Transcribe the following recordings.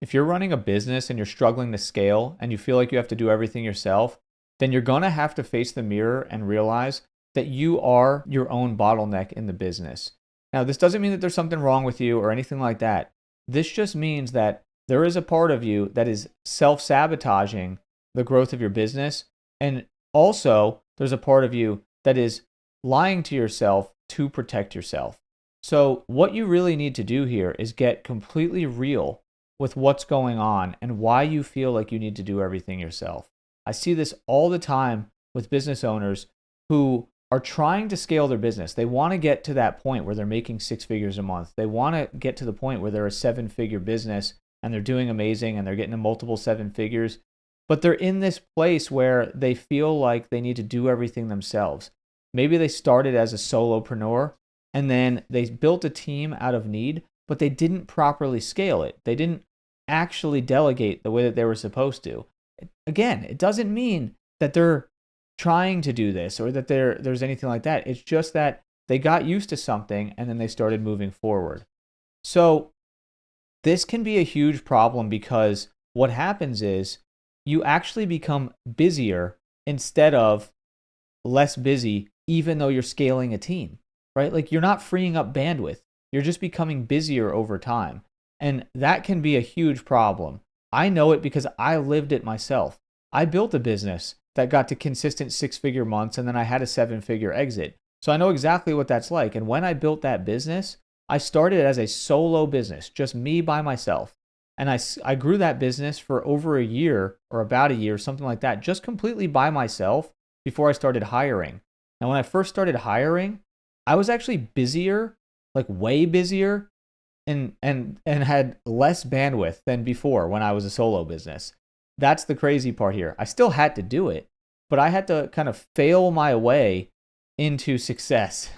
If you're running a business and you're struggling to scale and you feel like you have to do everything yourself, then you're going to have to face the mirror and realize that you are your own bottleneck in the business. Now, this doesn't mean that there's something wrong with you or anything like that. This just means that there is a part of you that is self sabotaging the growth of your business. And also, there's a part of you that is lying to yourself to protect yourself. So, what you really need to do here is get completely real with what's going on and why you feel like you need to do everything yourself. I see this all the time with business owners who are trying to scale their business. They want to get to that point where they're making six figures a month. They want to get to the point where they're a seven-figure business and they're doing amazing and they're getting to multiple seven figures. But they're in this place where they feel like they need to do everything themselves. Maybe they started as a solopreneur and then they built a team out of need, but they didn't properly scale it. They didn't actually delegate the way that they were supposed to. Again, it doesn't mean that they're trying to do this or that there's anything like that. It's just that they got used to something and then they started moving forward. So this can be a huge problem because what happens is you actually become busier instead of less busy, even though you're scaling a team, right? Like you're not freeing up bandwidth. You're just becoming busier over time. And that can be a huge problem. I know it because I lived it myself. I built a business that got to consistent six-figure months and then I had a seven-figure exit. So I know exactly what that's like. And when I built that business, I started as a solo business, just me by myself. And I grew that business for over a year or about a year, something like that, just completely by myself before I started hiring. Now, when I first started hiring, I was actually busier, like way busier, and had less bandwidth than before when I was a solo business. That's the crazy part here. I still had to do it, but I had to kind of fail my way into success.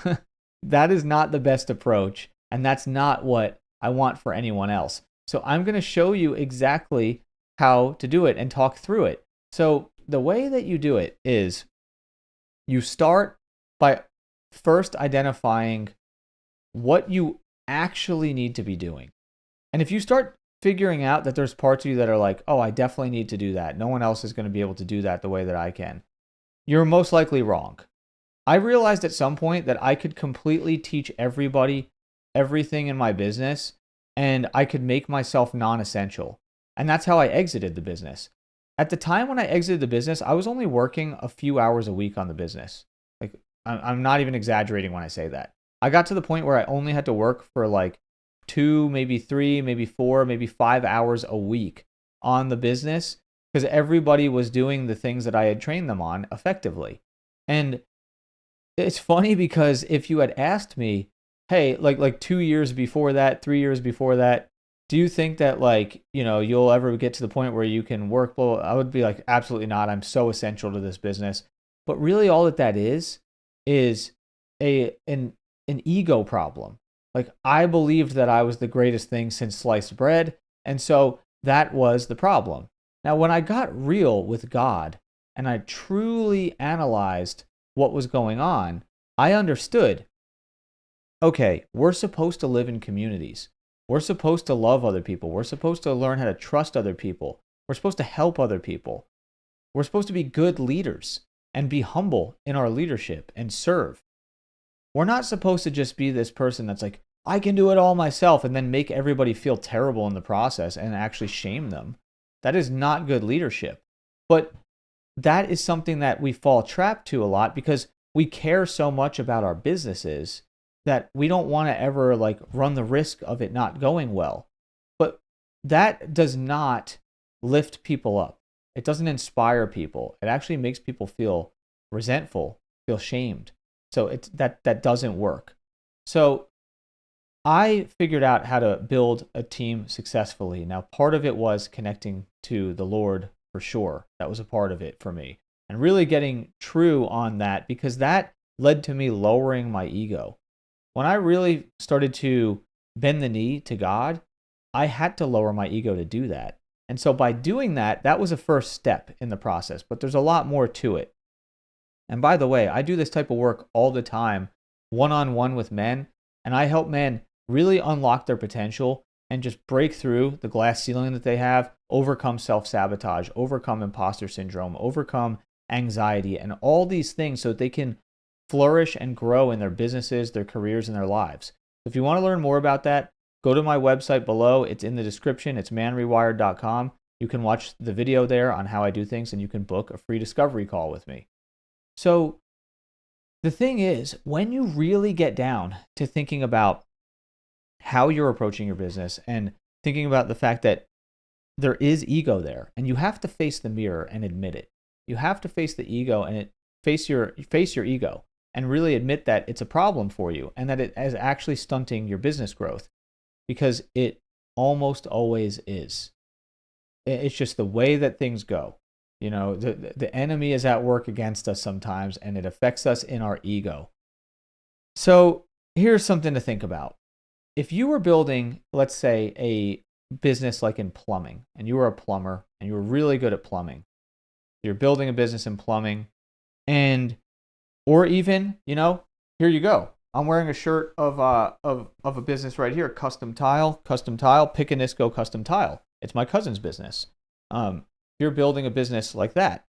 That is not the best approach, and that's not what I want for anyone else. So I'm going to show you exactly how to do it and talk through it. So the way that you do it is you start by first identifying what you actually need to be doing. And if you start figuring out that there's parts of you that are like, oh, I definitely need to do that. No one else is going to be able to do that the way that I can. You're most likely wrong. I realized at some point that I could completely teach everybody everything in my business and I could make myself non-essential. And that's how I exited the business. At the time when I exited the business, I was only working a few hours a week on the business. Like, I'm not even exaggerating when I say that. I got to the point where I only had to work for like 2, maybe 3, maybe 4, maybe 5 hours a week on the business because everybody was doing the things that I had trained them on effectively. And it's funny because if you had asked me, hey, like 2 years before that, 3 years before that, do you think that like, you'll ever get to the point where you can work? Well, I would be like, absolutely not. I'm so essential to this business. But really all that is an ego problem. Like I believed that I was the greatest thing since sliced bread. And so that was the problem. Now, when I got real with God and I truly analyzed what was going on, I understood, okay, we're supposed to live in communities. We're supposed to love other people. We're supposed to learn how to trust other people. We're supposed to help other people. We're supposed to be good leaders and be humble in our leadership and serve. We're not supposed to just be this person that's like, I can do it all myself and then make everybody feel terrible in the process and actually shame them. That is not good leadership. But that is something that we fall trapped to a lot because we care so much about our businesses that we don't want to ever like run the risk of it not going well. But that does not lift people up. It doesn't inspire people. It actually makes people feel resentful, feel shamed. So that doesn't work. So I figured out how to build a team successfully. Now, part of it was connecting to the Lord for sure. That was a part of it for me. And really getting true on that because that led to me lowering my ego. When I really started to bend the knee to God, I had to lower my ego to do that. And so by doing that, that was a first step in the process, but there's a lot more to it. And by the way, I do this type of work all the time, one-on-one with men, and I help men really unlock their potential and just break through the glass ceiling that they have, overcome self-sabotage, overcome imposter syndrome, overcome anxiety, and all these things so that they can flourish and grow in their businesses, their careers, and their lives. If you want to learn more about that, go to my website below. It's in the description. It's manrewired.com. You can watch the video there on how I do things, and you can book a free discovery call with me. So the thing is, when you really get down to thinking about how you're approaching your business and thinking about the fact that there is ego there, and you have to face the mirror and admit it. You have to face the ego and face your ego and really admit that it's a problem for you and that it is actually stunting your business growth, because it almost always is. It's just the way that things go. You know, the enemy is at work against us sometimes, and it affects us in our ego. So here's something to think about. If you were building, let's say, a business like in plumbing, and you were a plumber and you were really good at plumbing, you're building a business in plumbing, or even, here you go. I'm wearing a shirt of a business right here, Custom Tile, Pick a Nisco Custom Tile. It's my cousin's business. You're building a business like that.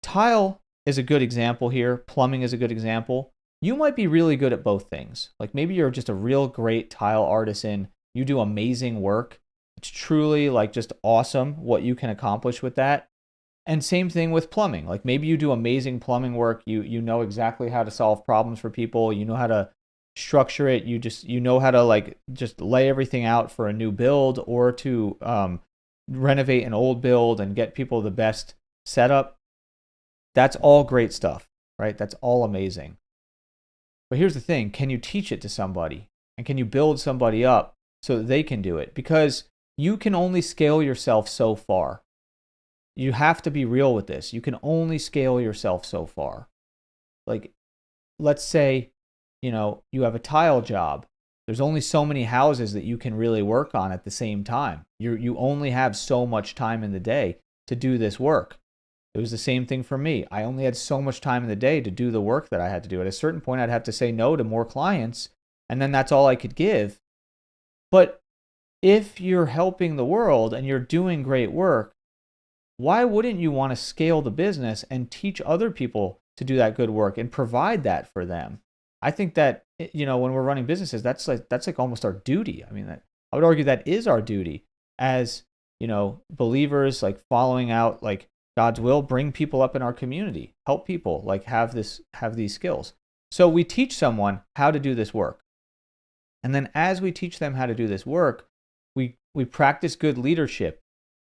Tile is a good example here. Plumbing is a good example. You might be really good at both things. Like maybe you're just a real great tile artisan. You do amazing work. It's truly like just awesome what you can accomplish with that. And same thing with plumbing. Like maybe you do amazing plumbing work. You know exactly how to solve problems for people. You know how to structure it. You know how to like just lay everything out for a new build or to renovate an old build and get people the best setup. That's all great stuff, right? That's all amazing. But here's the thing. Can you teach it to somebody? And can you build somebody up so that they can do it? Because you can only scale yourself so far. You have to be real with this. You can only scale yourself so far. Like, let's say, you have a tile job. There's only so many houses that you can really work on at the same time. You only have so much time in the day to do this work. It was the same thing for me. I only had so much time in the day to do the work that I had to do. At a certain point, I'd have to say no to more clients, and then that's all I could give. But if you're helping the world and you're doing great work, why wouldn't you want to scale the business and teach other people to do that good work and provide that for them? I think that, when we're running businesses, that's like almost our duty. I mean, I would argue that is our duty as, believers, like following out like God's will, bring people up in our community, help people like have these skills. So we teach someone how to do this work. And then as we teach them how to do this work, we practice good leadership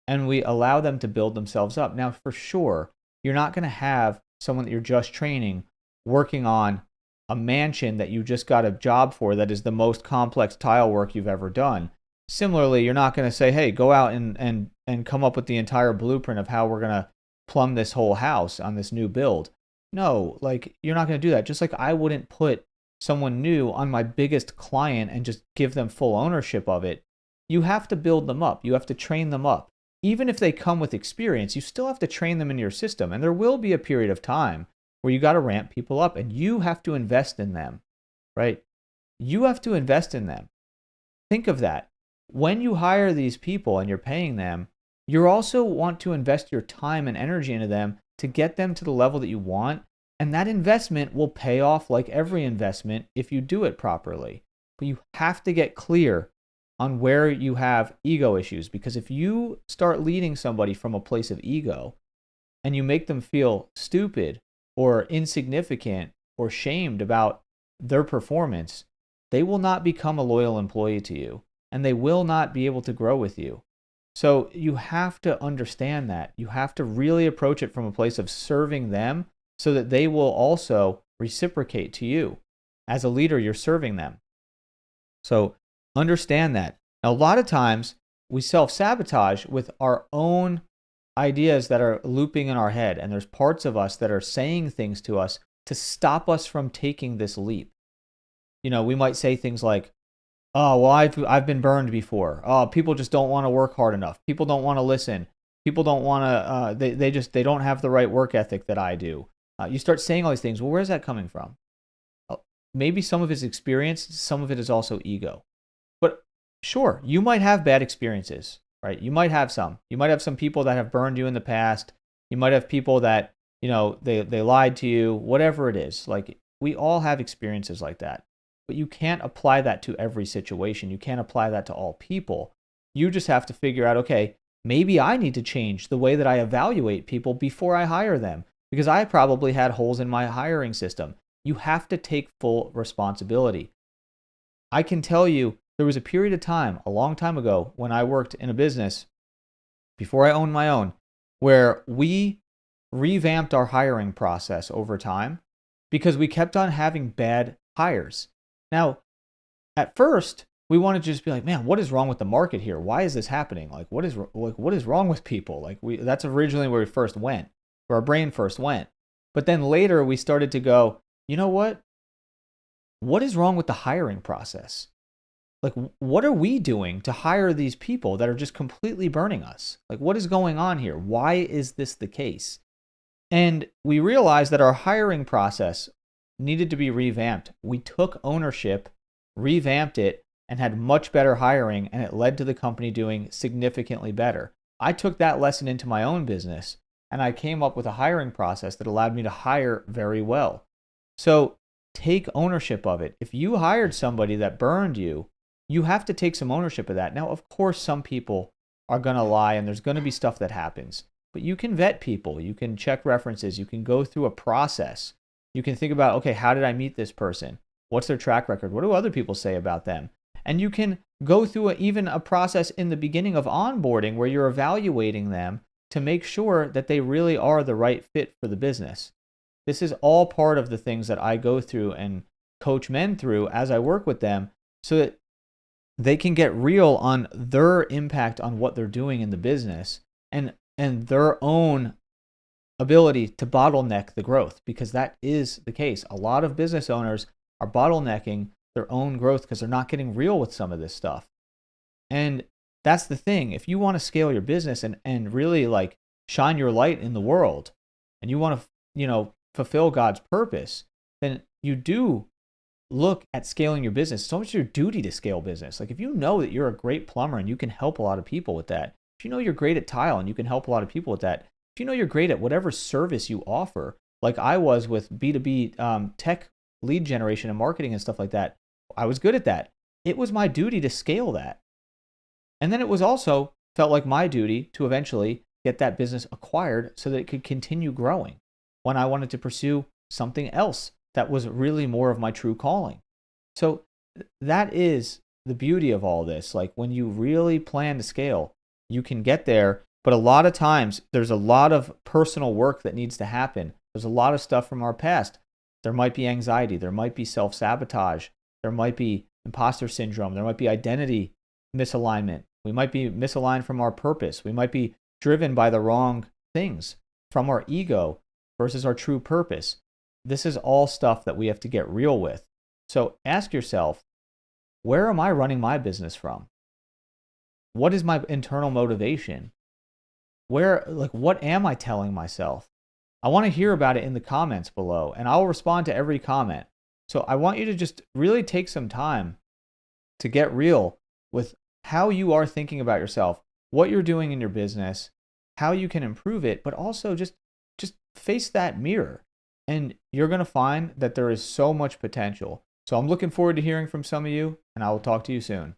and we allow them to build themselves up. Now, for sure, you're not going to have someone that you're just training working on a mansion that you just got a job for that is the most complex tile work you've ever done. Similarly, you're not going to say, hey, go out and come up with the entire blueprint of how we're going to plumb this whole house on this new build. No, like you're not going to do that. Just like I wouldn't put someone new on my biggest client and just give them full ownership of it. You have to build them up. You have to train them up. Even if they come with experience, you still have to train them in your system. And there will be a period of time where you got to ramp people up and you have to invest in them, right? You have to invest in them. Think of that. When you hire these people and you're paying them, you also want to invest your time and energy into them to get them to the level that you want. And that investment will pay off like every investment if you do it properly. But you have to get clear on where you have ego issues, because if you start leading somebody from a place of ego and you make them feel stupid or insignificant or shamed about their performance, they will not become a loyal employee to you and they will not be able to grow with you. So you have to understand that. You have to really approach it from a place of serving them so that they will also reciprocate to you. As a leader, you're serving them. So understand that. Now, a lot of times we self-sabotage with our own ideas that are looping in our head, and there's parts of us that are saying things to us to stop us from taking this leap. We might say things like, oh, well, I've been burned before. Oh, people just don't want to work hard enough. People don't want to listen. People don't want to, they don't have the right work ethic that I do. You start saying all these things. Well, where's that coming from? Maybe some of it's experience, some of it is also ego. But Sure, you might have bad experiences, right? You might have some. You might have some people that have burned you in the past. You might have people that, they lied to you, whatever it is. Like we all have experiences like that. But you can't apply that to every situation. You can't apply that to all people. You just have to figure out, okay, maybe I need to change the way that I evaluate people before I hire them because I probably had holes in my hiring system. You have to take full responsibility. I can tell you there was a period of time a long time ago when I worked in a business before I owned my own where we revamped our hiring process over time because we kept on having bad hires. Now, at first, we wanted to just be like, man, what is wrong with the market here? Why is this happening? Like, what is wrong with people? That's originally where we first went, where our brain first went. But then later we started to go, you know what? What is wrong with the hiring process? Like, what are we doing to hire these people that are just completely burning us? Like, what is going on here? Why is this the case? And we realized that our hiring process needed to be revamped. We took ownership, revamped it, and had much better hiring, and it led to the company doing significantly better. I took that lesson into my own business, and I came up with a hiring process that allowed me to hire very well. So take ownership of it. If you hired somebody that burned you, you have to take some ownership of that. Now, of course, some people are going to lie, and there's going to be stuff that happens. But you can vet people. You can check references. You can go through a process. You can think about, okay, how did I meet this person? What's their track record? What do other people say about them? And you can go through even a process in the beginning of onboarding where you're evaluating them to make sure that they really are the right fit for the business. This is all part of the things that I go through and coach men through as I work with them so that they can get real on their impact on what they're doing in the business and their own ability to bottleneck the growth, because that is the case. A lot of business owners are bottlenecking their own growth because they're not getting real with some of this stuff. And that's the thing. If you want to scale your business and really like shine your light in the world and you want to, fulfill God's purpose, then you do look at scaling your business. It's almost your duty to scale business. Like if you know that you're a great plumber and you can help a lot of people with that, if you know you're great at tile and you can help a lot of people with that, if you know you're great at whatever service you offer, like I was with B2B tech lead generation and marketing and stuff like that, I was good at that. It was my duty to scale that. And then it was also felt like my duty to eventually get that business acquired so that it could continue growing when I wanted to pursue something else that was really more of my true calling. So that is the beauty of all this. Like when you really plan to scale, you can get there. But a lot of times there's a lot of personal work that needs to happen. There's a lot of stuff from our past. There might be anxiety. There might be self-sabotage. There might be imposter syndrome. There might be identity misalignment. We might be misaligned from our purpose. We might be driven by the wrong things from our ego versus our true purpose. This is all stuff that we have to get real with. So ask yourself, where am I running my business from? What is my internal motivation? What am I telling myself? I want to hear about it in the comments below, and I'll respond to every comment. So I want you to just really take some time to get real with how you are thinking about yourself, what you're doing in your business, how you can improve it, but also just face that mirror. And you're going to find that there is so much potential. So I'm looking forward to hearing from some of you, and I will talk to you soon.